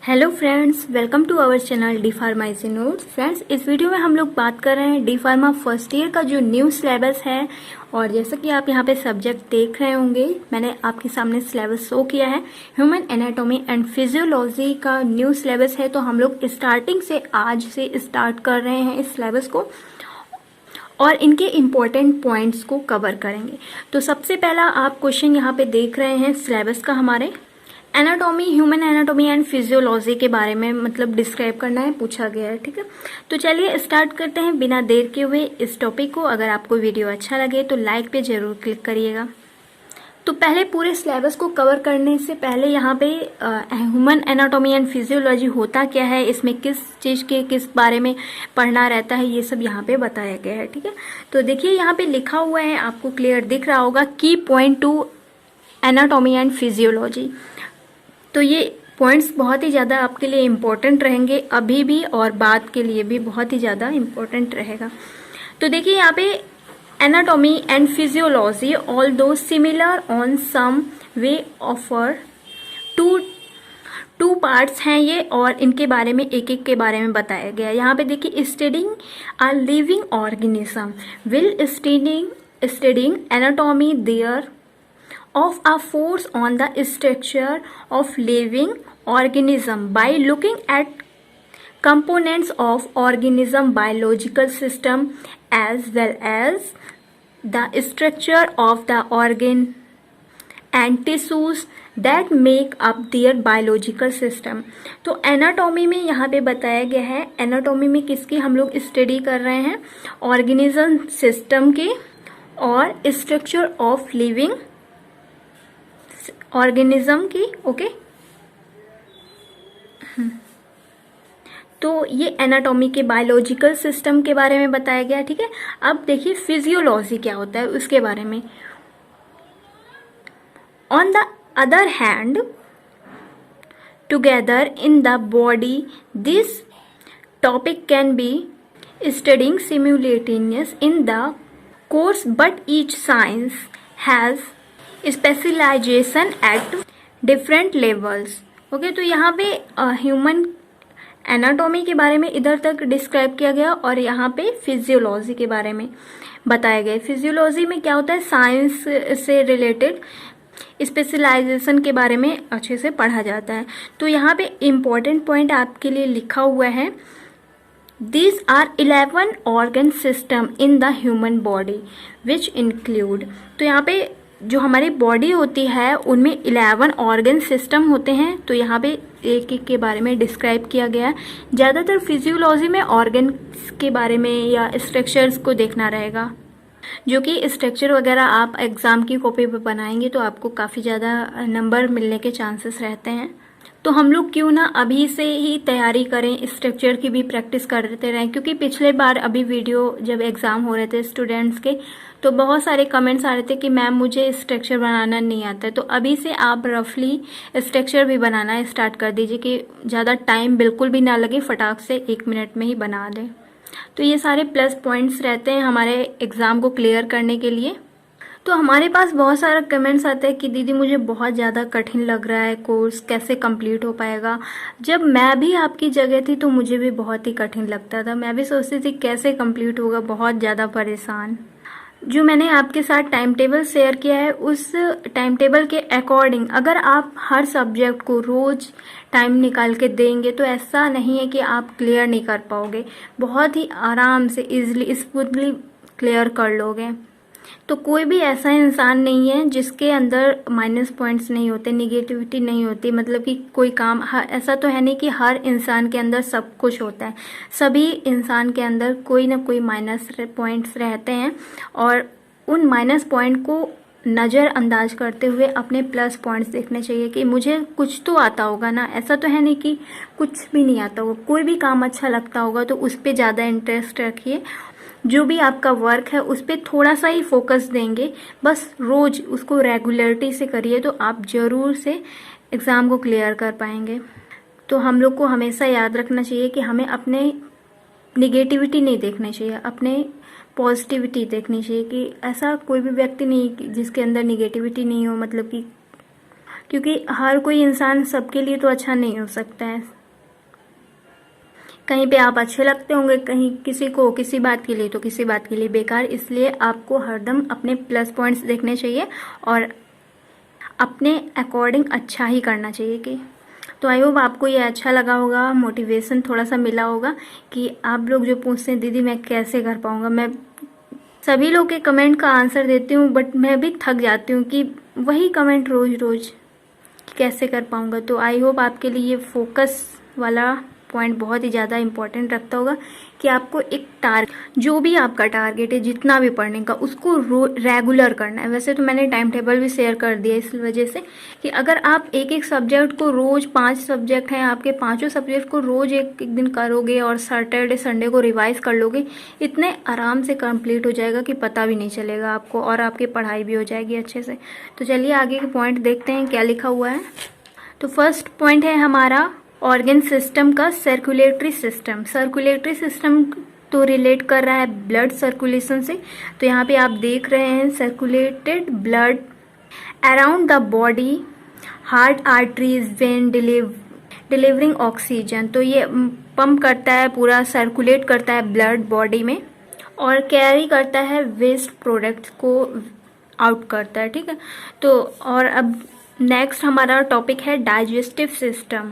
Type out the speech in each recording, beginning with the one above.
Hello friends, welcome to our channel D pharmacy notes. Friends, इस video में हम लोग बात कर रहे हैं डी फार्मा फर्स्ट ईयर का जो न्यू सिलेबस है। और जैसा कि आप यहाँ पे सब्जेक्ट देख रहे होंगे, मैंने आपके सामने सिलेबस शो किया है। ह्यूमन एनाटॉमी एंड फिजियोलॉजी का न्यू सिलेबस है, तो हम लोग स्टार्टिंग से आज से स्टार्ट कर रहे हैं इस सिलेबस को और इनके इम्पोर्टेंट पॉइंट्स को कवर करेंगे। तो सबसे पहला आप क्वेश्चन यहाँ पे देख रहे हैं सिलेबस का, हमारे anatomy, human anatomy and physiology के बारे में मतलब डिस्क्राइब करना है, पूछा गया है। ठीक है, तो चलिए स्टार्ट करते हैं बिना देर के हुए इस टॉपिक को। अगर आपको वीडियो अच्छा लगे तो लाइक पे जरूर क्लिक करिएगा। तो पहले पूरे सिलेबस को कवर करने से पहले यहाँ पे ह्यूमन एनाटॉमी एंड फिजियोलॉजी होता क्या है, इसमें किस चीज़ के किस बारे में पढ़ना रहता है, ये सब यहाँ पे बताया गया है। ठीक है, तो देखिए यहाँ पे लिखा हुआ है, आपको क्लियर दिख रहा होगा, की point two anatomy and physiology. तो ये पॉइंट्स बहुत ही ज़्यादा आपके लिए इम्पोर्टेंट रहेंगे, अभी भी और बाद के लिए भी बहुत ही ज़्यादा इम्पोर्टेंट रहेगा। तो देखिए यहाँ पे anatomy and physiology although similar on some way offer two parts हैं ये, और इनके बारे में एक एक के बारे में बताया गया है। यहाँ पे देखिए, studying a living organism will studying anatomy there of a force on the structure of living organism by looking at components of organism biological system as well as the structure of the organ and tissues that make up their biological system। तो anatomy में यहाँ पे बताया गया है, anatomy में किसकी हम लोग स्टडी कर रहे हैं, ऑर्गेनिज्म सिस्टम के और स्ट्रक्चर ऑफ लिविंग ऑर्गेनिज्म की। ओके, तो ये एनाटॉमी के बायोलॉजिकल सिस्टम के बारे में बताया गया। ठीक है, अब देखिए फिजियोलॉजी क्या होता है उसके बारे में। On the other hand, together in the body, this topic can be studying simultaneous in the course, but each science has specialization at different levels. Okay, तो यहाँ पे ह्यूमन एनाटॉमी के बारे में इधर तक डिस्क्राइब किया गया और यहाँ पे फिजियोलॉजी के बारे में बताया गया। फिजियोलॉजी में क्या होता है, साइंस से रिलेटेड स्पेशलाइजेशन के बारे में अच्छे से पढ़ा जाता है। तो यहाँ पे इम्पोर्टेंट पॉइंट आपके लिए लिखा हुआ है, These are 11 organ system in the human body which include। तो यहाँ पे जो हमारी बॉडी होती है उनमें 11 ऑर्गन सिस्टम होते हैं। तो यहाँ पे एक एक के बारे में डिस्क्राइब किया गया है। ज़्यादातर फिजियोलॉजी में ऑर्गन के बारे में या स्ट्रक्चर्स को देखना रहेगा, जो कि स्ट्रक्चर वगैरह आप एग्ज़ाम की कॉपी पे बनाएंगे तो आपको काफ़ी ज़्यादा नंबर मिलने के चांसेस रहते हैं। तो हम लोग क्यों ना अभी से ही तैयारी करें, स्ट्रक्चर की भी प्रैक्टिस करते रहें, क्योंकि पिछले बार अभी वीडियो जब एग्ज़ाम हो रहे थे स्टूडेंट्स के, तो बहुत सारे कमेंट्स आ रहे थे कि मैम मुझे स्ट्रक्चर बनाना नहीं आता है। तो अभी से आप रफली स्ट्रक्चर भी बनाना स्टार्ट कर दीजिए कि ज़्यादा टाइम बिल्कुल भी ना लगे, फटाक से 1 मिनट में ही बना दें। तो ये सारे प्लस पॉइंट्स रहते हैं हमारे एग्ज़ाम को क्लियर करने के लिए। तो हमारे पास बहुत सारा कमेंट्स आते हैं कि दीदी मुझे बहुत ज़्यादा कठिन लग रहा है, कोर्स कैसे कंप्लीट हो पाएगा। जब मैं भी आपकी जगह थी तो मुझे भी बहुत ही कठिन लगता था, मैं भी सोचती थी कैसे कंप्लीट होगा, बहुत ज़्यादा परेशान। जो मैंने आपके साथ टाइम टेबल शेयर किया है, उस टाइम टेबल के अकॉर्डिंग अगर आप हर सब्जेक्ट को रोज़ टाइम निकाल के देंगे तो ऐसा नहीं है कि आप क्लियर नहीं कर पाओगे, बहुत ही आराम से इजीली स्मूथली क्लियर कर लोगे। तो कोई भी ऐसा इंसान नहीं है जिसके अंदर माइनस पॉइंट्स नहीं होते, निगेटिविटी नहीं होती, मतलब कि कोई काम ऐसा तो है नहीं कि हर इंसान के अंदर सब कुछ होता है। सभी इंसान के अंदर कोई ना कोई माइनस पॉइंट्स रहते हैं और उन माइनस पॉइंट को नज़रअंदाज करते हुए अपने प्लस पॉइंट्स देखने चाहिए कि मुझे कुछ तो आता होगा ना। ऐसा तो है नहीं कि कुछ भी नहीं आता होगा, कोई भी काम अच्छा लगता होगा तो उस पर ज़्यादा इंटरेस्ट रखिए। जो भी आपका वर्क है उस पर थोड़ा सा ही फोकस देंगे, बस रोज़ उसको रेगुलरिटी से करिए तो आप ज़रूर से एग्ज़ाम को क्लियर कर पाएंगे। तो हम लोग को हमेशा याद रखना चाहिए कि हमें अपने निगेटिविटी नहीं देखनी चाहिए, अपने पॉजिटिविटी देखनी चाहिए। कि ऐसा कोई भी व्यक्ति नहीं जिसके अंदर निगेटिविटी नहीं हो, मतलब कि क्योंकि हर कोई इंसान सबके लिए तो अच्छा नहीं हो सकता है। कहीं पे आप अच्छे लगते होंगे, कहीं किसी को किसी बात के लिए तो किसी बात के लिए बेकार। इसलिए आपको हरदम अपने प्लस पॉइंट्स देखने चाहिए और अपने अकॉर्डिंग अच्छा ही करना चाहिए। कि तो आई होप आपको ये अच्छा लगा होगा, मोटिवेशन थोड़ा सा मिला होगा कि आप लोग जो पूछते हैं दीदी मैं कैसे कर पाऊँगा, मैं सभी लोग के कमेंट का आंसर देती हूँ बट मैं भी थक जाती हूँ कि वही कमेंट रोज़ रोज़ कैसे कर पाऊँगा। तो आई होप आपके लिए ये फोकस वाला पॉइंट बहुत ही ज़्यादा इंपॉर्टेंट रखता होगा कि आपको एक जो भी आपका टारगेट है जितना भी पढ़ने का उसको रेगुलर करना है। वैसे तो मैंने टाइम टेबल भी शेयर कर दिया इस वजह से कि अगर आप एक एक सब्जेक्ट को रोज़ 5 सब्जेक्ट हैं आपके, 5 सब्जेक्ट को रोज़ एक एक दिन करोगे और सैटरडे संडे को रिवाइज कर लोगे, इतने आराम से कंप्लीट हो जाएगा कि पता भी नहीं चलेगा आपको और आपकी पढ़ाई भी हो जाएगी अच्छे से। तो चलिए आगे के पॉइंट देखते हैं क्या लिखा हुआ है। तो फर्स्ट पॉइंट है हमारा ऑर्गन सिस्टम का सर्कुलेटरी सिस्टम। सर्कुलेटरी सिस्टम तो रिलेट कर रहा है ब्लड सर्कुलेशन से। तो यहाँ पे आप देख रहे हैं circulated blood around the body, heart, arteries, when, delivering oxygen. तो ये पंप करता है, पूरा सर्कुलेट करता है ब्लड बॉडी में और कैरी करता है वेस्ट प्रोडक्ट्स को आउट करता है। ठीक है, तो और अब नेक्स्ट हमारा टॉपिक है डाइजेस्टिव सिस्टम।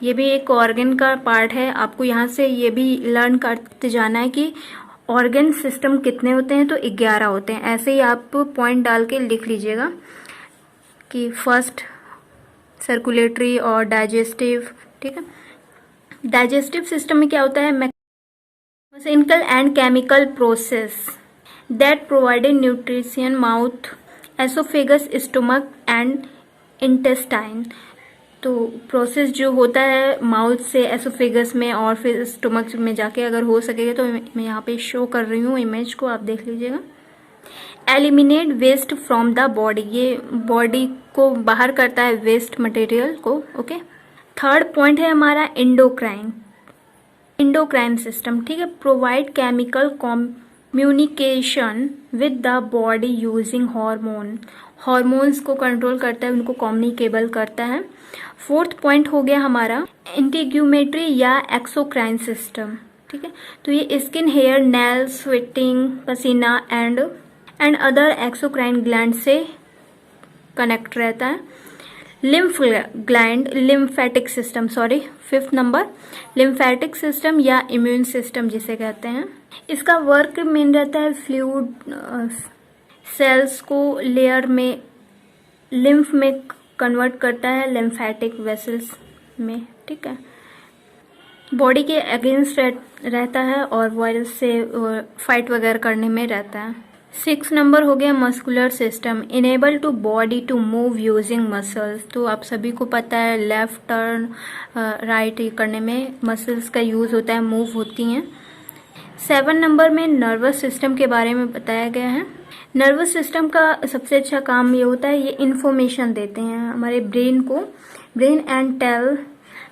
ये भी एक ऑर्गन का पार्ट है। आपको यहाँ से ये भी लर्न करते जाना है कि ऑर्गन सिस्टम कितने होते हैं। तो 11 होते हैं। ऐसे ही आप पॉइंट डाल के लिख लीजिएगा कि फर्स्ट सर्कुलेटरी और डाइजेस्टिव। ठीक है, डाइजेस्टिव सिस्टम में क्या होता है, mechanical and chemical process that provided nutrition mouth, oesophagus, stomach and intestine. तो प्रोसेस जो होता है माउथ से एसोफेगस में और फिर स्टमक में जाके अगर हो सकेगा तो मैं यहाँ पे शो कर रही हूँ इमेज को, आप देख लीजिएगा। Eliminate waste from the body, ये बॉडी को बाहर करता है वेस्ट मटेरियल को। ओके, थर्ड पॉइंट है हमारा इंडोक्राइन सिस्टम। ठीक है, provide chemical communication with the body using hormones को कंट्रोल करता है, उनको कम्युनिकेबल करता है। फोर्थ पॉइंट हो गया हमारा इंटीग्यूमेट्री या एक्सोक्राइन सिस्टम। ठीक है, तो ये स्किन, हेयर, नेल्स, स्वेटिंग, पसीना एंड अदर एक्सोक्राइन ग्लैंड से कनेक्ट रहता है। Lymph gland, lymphatic system, sorry, fifth number lymphatic system या इम्यून सिस्टम जिसे कहते हैं। इसका वर्क मेन रहता है फ्लूइड सेल्स को लेयर में लिम्फ में कन्वर्ट करता है, लिम्फेटिक वेसल्स में। ठीक है, बॉडी के अगेंस्ट रहता है और वायरस से फाइट वगैरह करने में रहता है। 6 नंबर हो गया muscular system, enable to body to move using muscles. तो आप सभी को पता है लेफ्ट टर्न राइट करने में मसल्स का यूज होता है, मूव होती हैं। 7 नंबर में नर्वस सिस्टम के बारे में बताया गया है। नर्वस सिस्टम का सबसे अच्छा काम ये होता है, ये इंफॉर्मेशन देते हैं हमारे ब्रेन को, brain and tell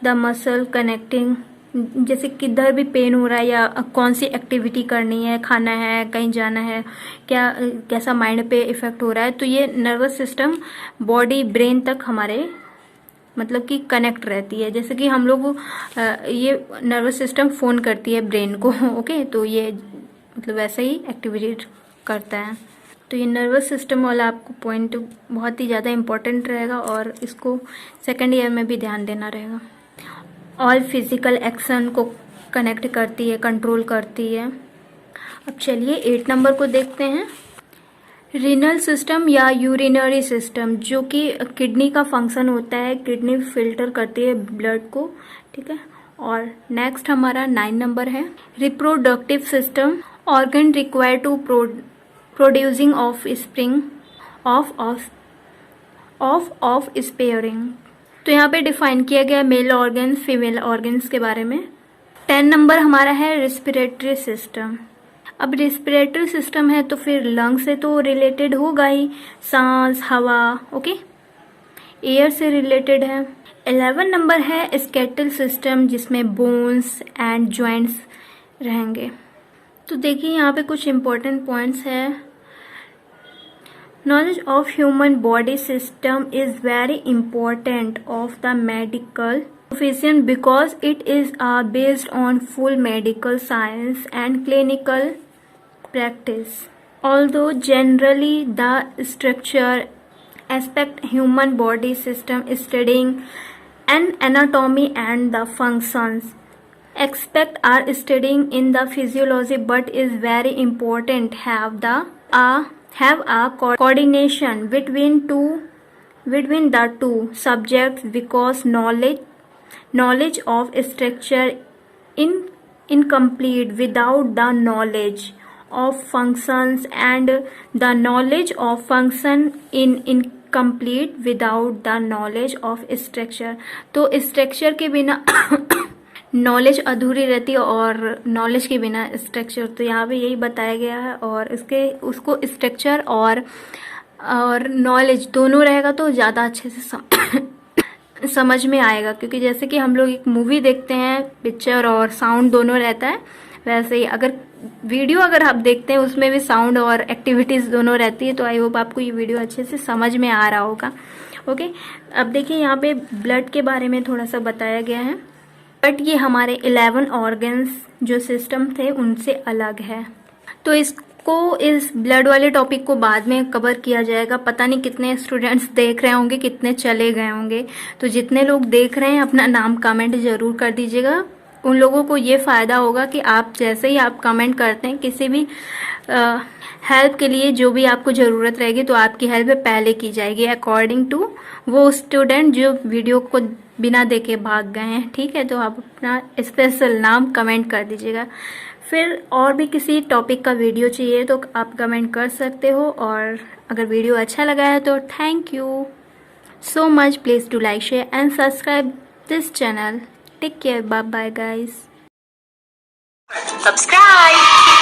the muscle connecting, जैसे किधर भी पेन हो रहा है या कौन सी एक्टिविटी करनी है, खाना है, कहीं जाना है, कैसा माइंड पे इफेक्ट हो रहा है। तो ये नर्वस सिस्टम बॉडी ब्रेन तक हमारे मतलब कि कनेक्ट रहती है। जैसे कि हम लोग ये नर्वस सिस्टम फोन करती है ब्रेन को। ओके, तो ये मतलब वैसे ही एक्टिविटी करता है। तो ये नर्वस सिस्टम वाला आपको पॉइंट बहुत ही ज़्यादा इम्पोर्टेंट रहेगा और इसको सेकेंड ईयर में भी ध्यान देना रहेगा। ऑल फिजिकल एक्शन को कनेक्ट करती है, कंट्रोल करती है। अब चलिए 8 नंबर को देखते हैं, रीनल सिस्टम या यूरिनरी सिस्टम, जो कि किडनी का फंक्शन होता है, किडनी फिल्टर करती है ब्लड को। ठीक है, और नेक्स्ट हमारा 9 नंबर है reproductive system, organ require to producing offspring of sparing. तो यहाँ पे डिफाइन किया गया मेल ऑर्गन, फीमेल ऑर्गन्स के बारे में। 10 नंबर हमारा है रेस्पिरेटरी सिस्टम। अब रेस्पिरेटरी सिस्टम है तो फिर लंग से तो रिलेटेड होगा ही, सांस, हवा, ओके, एयर से रिलेटेड है। 11 नंबर है स्केलेटल सिस्टम, जिसमें बोन्स एंड जॉइंट्स रहेंगे। तो देखिए यहाँ पे कुछ इम्पोर्टेंट पॉइंट्स है। Knowledge of human body system is very important of the medical profession because it is based on full medical science and clinical practice. Although generally the structure aspect human body system studying and anatomy and the functions aspect are studying in the physiology, but is very important have a coordination between the two subjects because knowledge of structure in incomplete without the knowledge of functions and the knowledge of function in incomplete without the knowledge of structure. तो structure के बिना knowledge अधूरी रहती है और knowledge के बिना structure, तो यहाँ पे यही बताया गया है। और उसको स्ट्रक्चर और नॉलेज दोनों रहेगा तो ज़्यादा अच्छे से समझ में आएगा, क्योंकि जैसे कि हम लोग एक मूवी देखते हैं, पिक्चर और साउंड दोनों रहता है, वैसे ही अगर वीडियो आप देखते हैं उसमें भी साउंड और एक्टिविटीज़ दोनों रहती है। तो आई होप आपको ये वीडियो अच्छे से समझ में आ रहा होगा। ओके, अब देखिए यहाँ पे ब्लड के बारे में थोड़ा सा बताया गया है। बट ये हमारे 11 ऑर्गन्स जो सिस्टम थे उनसे अलग है, तो इस ब्लड वाले टॉपिक को बाद में कवर किया जाएगा। पता नहीं कितने स्टूडेंट्स देख रहे होंगे, कितने चले गए होंगे, तो जितने लोग देख रहे हैं अपना नाम कमेंट जरूर कर दीजिएगा। उन लोगों को ये फ़ायदा होगा कि आप जैसे ही आप कमेंट करते हैं किसी भी हेल्प के लिए, जो भी आपको ज़रूरत रहेगी तो आपकी हेल्प पहले की जाएगी अकॉर्डिंग टू वो स्टूडेंट जो वीडियो को बिना देखे भाग गए हैं। ठीक है, तो आप अपना स्पेशल नाम कमेंट कर दीजिएगा। फिर और भी किसी टॉपिक का वीडियो चाहिए तो आप कमेंट कर सकते हो, और अगर वीडियो अच्छा लगा है तो thank you so much. Please do like, share and subscribe this channel. Take care. Bye bye guys. Subscribe.